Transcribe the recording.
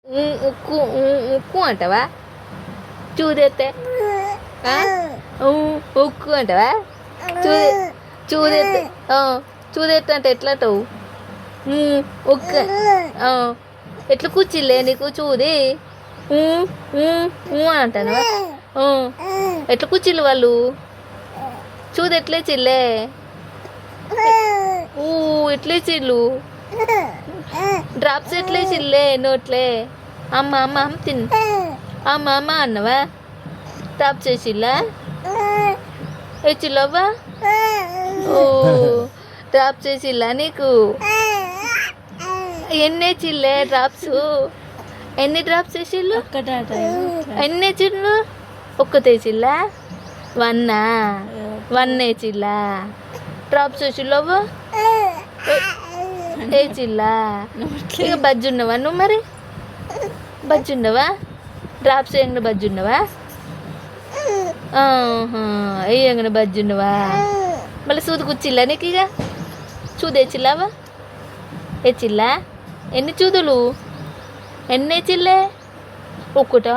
ఉక్కు ఉక్కు అంటావా చూదేస్తే ఉక్కు అంటావా చూదే చూదేస్తే చూదేస్తే అంటే ఎట్లా అంటావు ఉక్క ఎట్లా కూర్చిల్లే నీకు చూది అని అంటాను ఎట్లా కూర్చిల్లు వాళ్ళు చూది ఎట్లే చిల్లే ఎట్లే చిల్లు డ్రాప్స్ ఎట్లే చిల్లే నోట్లే అమ్మ అమ్మ అమ్మ అమ్మ అమ్మ అన్నవా డ్రాప్ చేసిల్లా ఏ చిల్లవ్వా ఓ డ్రాప్ చేసిల్లా నీకు ఎన్ని చిల్లే డ్రాప్స్ ఎన్ని డ్రాప్స్ వేసిల్లు ఎన్ని వేసిళ్ళు ఒక్కతే చిల్లా వన్ వేసిల్లా డ్రాప్స్ వేసిల్లవ్వా వేసిల్లా ఇక బజ్జున్నవా నువ్వు మరి బజ్జున్నవా డ్రాప్స్ వేయంగా బజ్జున్నవా వేయంగా బజ్జున్నవా మళ్ళీ సూది కూర్చిల్లా నీకు ఇక చూది వేసిల్లావా వేసిల్లా ఎన్ని చూదులు ఎన్ని వేసిల్లే ఒక్కటా